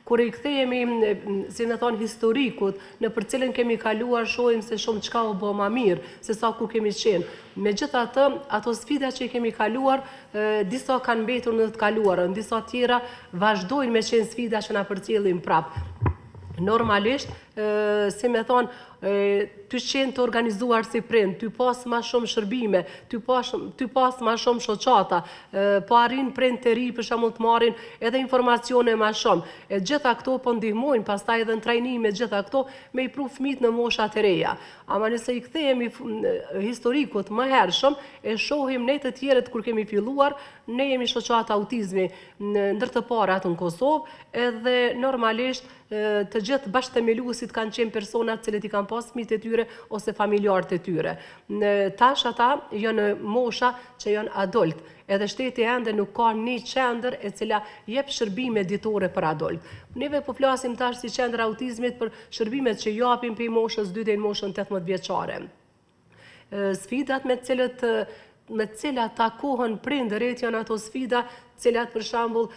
Kur i kthehemi, si më thon, historikut, në për cilën kemi kaluar, shohim se shumë çka u bë më mirë, se sa ku kemi qenë. Megjithatë, ato sfida që i kemi kaluar, disa kanë mbetur në të kaluarën, disa tjera vazhdojnë me qenë sfida që na përcjellin prapë. Normalisht, si me thonë, ty qenë të organizuar si prind, ty pas ma shumë shërbime, ty pas ma shumë shoqata, po arrin prind të ri për shembull të marrin edhe informacione ma shumë. E gjitha këto po ndihmojnë, pastaj edhe në trajnime gjitha këto me i pru fëmijët në moshat e reja. Ama nëse i kthehemi historikut më hershëm, e shohim ne të tjerët kur kemi filluar, ne jemi shoqata autizmi ndër të parat në Kosovë, edhe normalisht të gjithë bashkëthemeluesit kanë qenë personat cilët i kanë pas fëmijët e tyre ose familjarët e tyre. Tash ata janë mosha që janë adult, edhe shteti ende nuk ka një qendër e cila jep shërbime ditore për adult. Neve po flasim tash si qendër autizmit për shërbimet që japim për moshës 2 deri në moshën 18 vjeçare. Sfidat me të cilat takohen prindërit janë ato sfida cilat për shembull,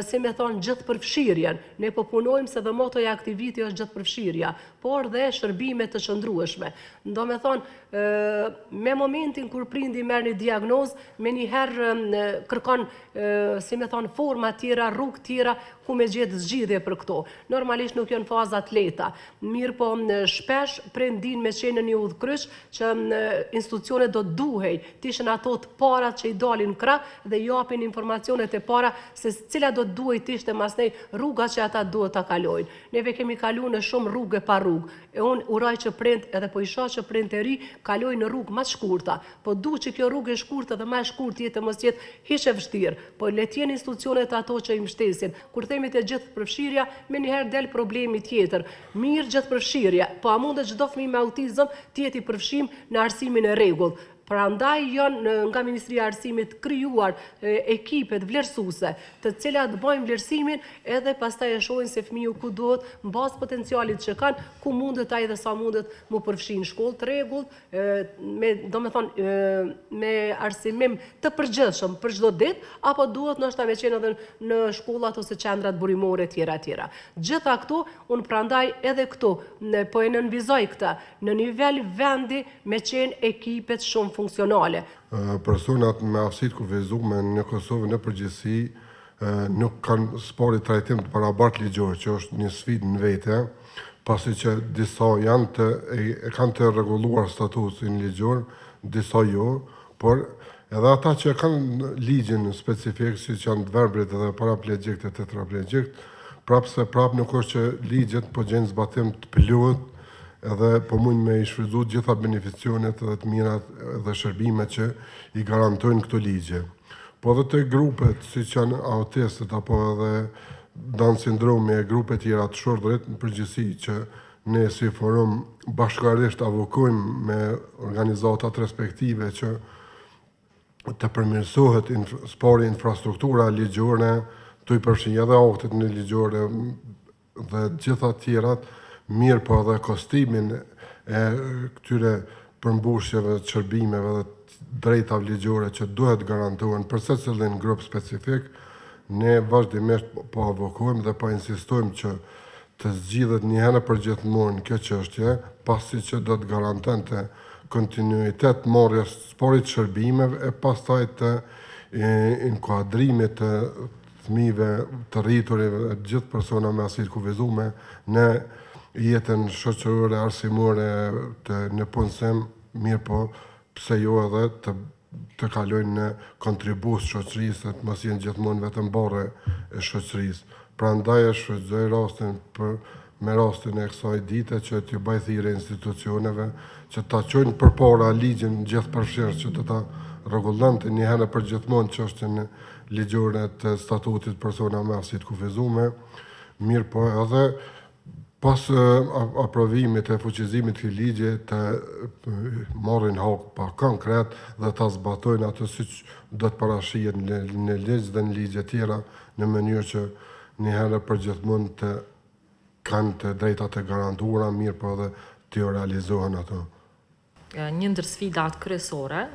si me thonë, gjithë përfshirjen. Ne po punojmë se dhe moto e aktiviti është gjithë përfshirja, por dhe shërbime të qëndrueshme. Do me thonë, me momentin kur prindi merr një diagnozë, me njëherë kërkon, si me thonë, forma tjera, rrugë tjera, ku me gjetë zgjidhje për këto. Normalisht nuk janë fazat leta. Mirë po, shpesh prindin me qenë një udhkryq që institucionet do duhej, tishen ato të parat që i dalin krah dhe japin informacion e para se cila do të duhet ishte masnej rruga që ata duhet ta kalojnë. Neve kemi kaluar në shumë rrugë pa rrugë. E unë uraj që prind edhe po i shoh që prind të ri kalojnë në rrugë më të shkurta. Po duhet që kjo rrugë e shkurtë dhe më e shkurtë jetë mos jetë hiç e vështirë. Po le të jenë institucionet ato që i mbështesin. Kur themi të gjithë përfshirja, me njëherë del problemi tjetër. Mirë gjithë përfshirja, po a mundet çdo fëmijë me autizëm të jetë i përfshim në arsimin e rregullt? Prandaj janë nga Ministria e Arsimit krijuar ekipet vlerësuese, të cilat bëjnë vlerësimin edhe pastaj e shohin se fëmiu ku duhet, mbas potencialit që kanë, ku mundet ai dhe sa mundet mu përfshin në shkollë të rregullt, me arsimim të përgjithshëm për çdo ditë, apo duhet ndoshta me qenë edhe në shkollat ose qendrat burimore tjera. Gjitha këto, unë prandaj edhe këto, po e nënvizoj këta, në nivel vendi me qenë ekipet shumë funksionale. Personat me aftësitë kufizume në Kosovë në përgjithësi nuk kanë spari trajtim të barabartë ligjor, që është një sfidë në vete, pasi që disa kanë të rregulluar statusin ligjor, disa jo, por edhe ata që kanë ligjin specifik, si që janë të verbrit edhe paraplegjik e tetraplegjik, prapë nuk është që ligjet po gjenë zbatim të plot, edhe po mund me i shfrytzu gjitha beneficionet edhe të mirat dhe shërbimet që i garantojnë këto ligje. Po edhe të grupet, si që janë autistët, apo edhe Down sindromi e grupet tjera të shordrit, në përgjithësi që ne si forum bashkarisht avokojmë me organizatat respektive që të përmirësohet spari infrastruktura ligjore, të i përfshin edhe aktet në ligjore dhe gjitha tjerat, mirë po edhe kostimin e këtyre përmbushjeve, shërbimeve dhe drejtave ligjore që duhet garantohen për secilin grup specifik, ne vazhdimisht po avokojmë dhe po insistojmë që të zgjidhet një herë për gjithmonë kjo çështje, pasi që do të garantante kontinuitet marrjes sporit shërbimeve e pastaj të inkuadrimit të fëmijëve të rriturive e gjithë persona me aftësi kufizume në jetën shoqërore, arsimore, në punësim, mirë po, pse jo edhe të kalojnë në kontribus shoqërisë, të mos jenë gjithmonë vetëm barre e shoqërisë. Prandaj e shfrytëzoj rastin me rastin e kësaj dite që t'ju bëj thirrje institucioneve që ta çojnë përpara ligjin gjithë përfshirë që të ta rregullonte një herë për gjithmonë çështjen ligjore të statutit persona me aftësi të kufizuar, mirë po edhe pas aprovimit e fuqizimit të ligje të marrin hak pa konkret dhe ta zbatojnë ato siç do të parashihet në ligj dhe në ligje tjera në mënyrë që një herë për gjithmonë të kanë të drejtat e garantuara, mirë po edhe të realizohen ato. Një ndër sfidat kryesore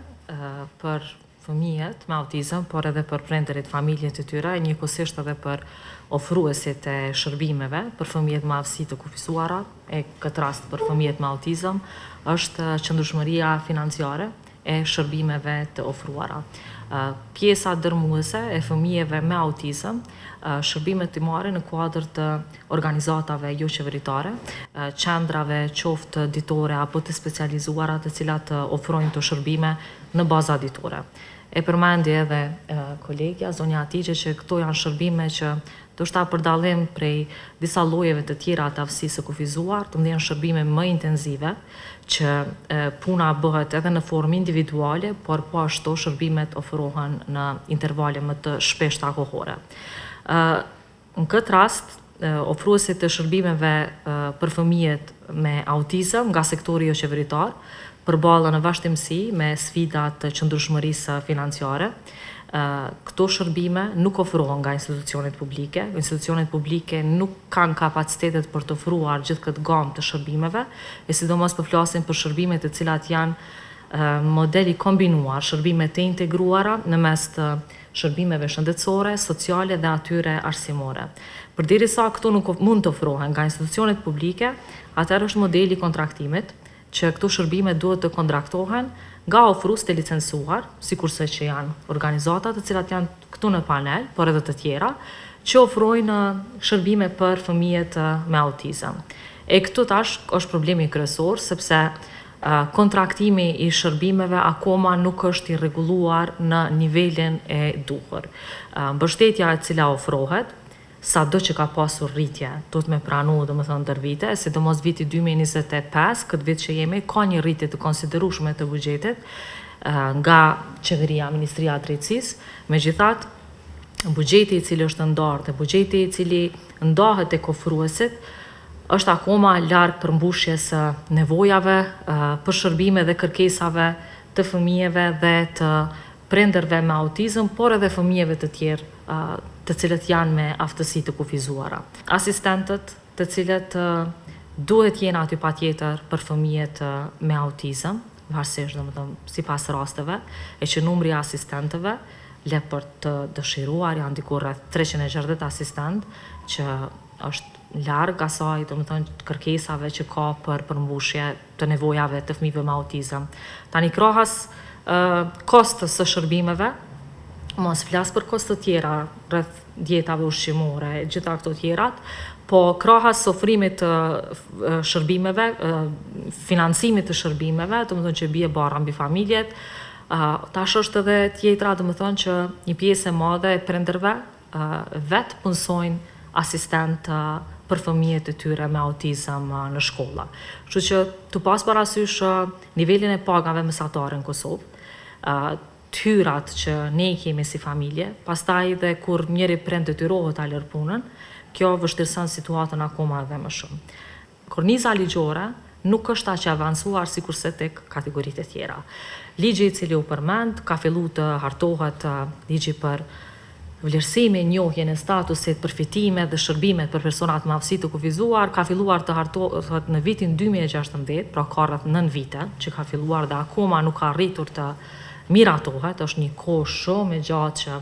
për fëmijët me autizëm, por edhe për prindërit, familjet e tyre, njëkohësisht edhe për ofruesit e shërbimeve për fëmijët me aftësi të kufizuara, e këtë rast për fëmijët me autizëm, është qëndrueshmëria financiare e shërbimeve të ofruara. Pjesa dërmuese e fëmijëve me autizëm, shërbimet i marrin në kuadër të organizatave jo qeveritare, qendrave qoftë ditore apo të specializuara të cilat ofrojnë të shërbime në baza ditore. E përmendi edhe kolegja, zonja Atigje, që këto janë shërbime që ndoshta për dallim prej disa llojeve të tjera të aftësisë së kufizuar, të janë shërbime më intensive, që puna bëhet edhe në formë individuale, por po ashtu shërbimet ofrohen në intervale më të shpeshta kohore. Në këtë rast, ofruesit të shërbimeve për fëmijët me autizëm nga sektori jo qeveritar përballen në vazhdimsi me sfidat të qëndrueshmërisë financiare. Këto shërbime nuk ofrohen nga institucionet publike. Institucionet publike nuk kanë kapacitetet për të ofruar gjithë këtë gamë të shërbimeve, e sidomos po flasim për shërbime të cilat janë modeli kombinuar, shërbime të integruara në mes të shërbimeve shëndetësore, sociale dhe atyre arsimore. Përderisa këto nuk mund të ofrohen nga institucionet publike, atëherë është modeli kontraktimit, që këto shërbime duhet të kontraktohen nga ofrues të licencuar, sikurse që janë organizata të cilat janë këtu në panel, por edhe të tjera, që ofrojnë shërbime për fëmijët me autizëm. E këtu tash është problemi kryesor, sepse kontraktimi i shërbimeve akoma nuk është i rregulluar në nivelin e duhur. Mbështetja e cila ofrohet, sado që ka pasur rritje, do të me pranu, do më thënë, ndër vite, sidomos viti 2025, këtë vit që jemi, ka një rritje të konsiderueshme të buxhetit nga qeveria, Ministria e Drejtësisë. Megjithatë, buxheti i cili është ndarë dhe buxheti i cili ndahet tek ofruesit është akoma larg përmbushjes së nevojave për shërbime dhe kërkesave të fëmijëve dhe të prindërve me autizëm, por edhe fëmijëve të tjerë të cilët janë me aftësi të kufizuara. Asistentët të cilët duhet jenë aty patjetër për fëmijët me autizëm, varësisht domethënë sipas rasteve, e që numri i asistentëve le për të dëshiruar janë diku rreth 360 asistent, që është larg asaj domethënë kërkesave që ka për përmbushje të nevojave të fëmijëve me autizëm. Tani krahas kostës së shërbimeve, mos flas për kosto të tjera, rreth dietave ushqimore, gjitha këto tjerat, po krahas ofrimit të shërbimeve, financimit të shërbimeve, domethënë që bie barra mbi familjet, tash është edhe tjetra, domethënë që një pjesë e madhe e prindërve vetë punsojnë asistent për fëmijët e tyre me autizëm në shkolla. Kështu që të pas parasysh nivelin e pagave mesatare në Kosovë, tyrat që ne kemi si familje, pastaj dhe kur njëri prind detyrohet ta lër punën, kjo vështirëson situatën akoma edhe më shumë. Korniza ligjore nuk është aq e avancuar sikurse tek kategoritë e tjera. Ligji i cili u përmend ka filluar të hartohet ligji për vlerësimin, njohjen e statusit, përfitimet dhe shërbimet për personat me aftësi të kufizuar, ka filluar të hartohet në vitin 2016, pra ka rreth 9 vite që ka filluar dhe akoma nuk ka arritur të miratohet, është një kohë shumë e gjatë që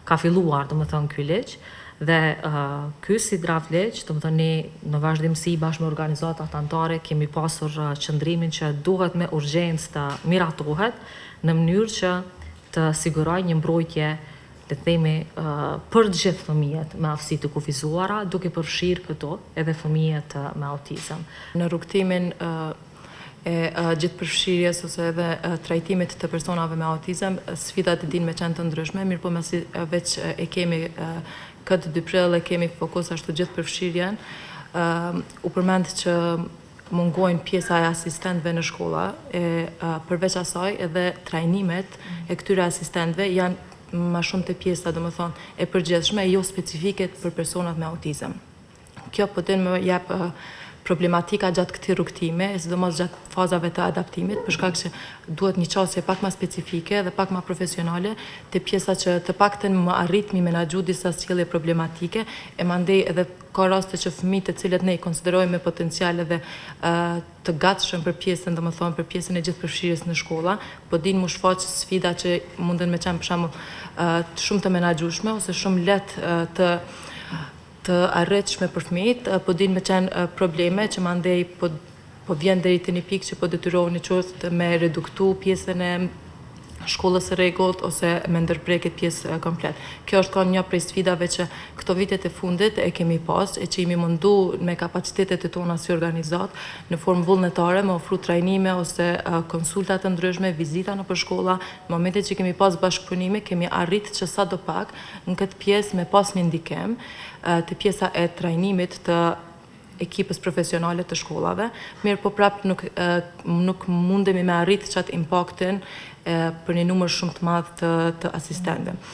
ka filluar, domethënë, ky ligj, dhe ky si draft ligj, domethënë ne në vazhdimsi bashkë me organizatat anëtare kemi pasur qëndrimin që duhet me urgjencë të miratohet në mënyrë që të sigurojë një mbrojtje, le të themi, për të gjithë fëmijët me aftësi të kufizuara, duke përfshirë këto edhe fëmijët me autizëm. Në rrugtimin e gjithë përfshirjes ose edhe trajtimit të personave me autizëm, sfidat e din me qenë të ndryshme, mirë po masi veç e kemi këtë 2 prill, e kemi fokus ashtu gjithë përfshirjen, u përmend që mungojnë pjesa e asistentëve në shkolla, përveç asaj edhe trajnimet e këtyre asistentëve janë më shumë të pjesa, domethënë, e përgjithshme, jo specifike për personat me autizëm. Kjo po të më jep problematika gjatë këtij rrugtimi, sidomos gjatë fazave të adaptimit, për shkak se duhet një qasje pak më specifike dhe pak më profesionale te pjesa që të paktën më arrit mi menaxhu disa sjellje problematike, e mandej edhe ka raste që fëmijët të cilët ne i konsiderojmë me potencial edhe të gatshëm për pjesën, domethënë për pjesën e gjithëpërfshirjes në shkolla, po dinë mu shfaq sfida që munden me qenë për shembull shumë të menaxhueshme ose shumë lehtë të arritshme për fëmijët, po dinë me qenë probleme që mandej po vjen deri te një pikë që po detyrohen qoftë me reduktu pjesën e shkollës së rregullt ose me ndërprerjet pjesë komplet. Kjo është ka një prej sfidave që këto vitet e fundit e kemi pas e që jemi mundu me kapacitetet e tona si organizat në formë vullnetare me ofru trajnime ose konsulta të ndryshme, vizita në shkolla. Në momentet që kemi pas bashkëpunime, kemi arrit që sadopak në këtë pjesë me pas një ndikim të pjesa e trajnimit të ekipës profesionale të shkollave, mirë po prapë nuk mundemi me arrit qatë impaktin për një numër shumë të madh të asistentëve.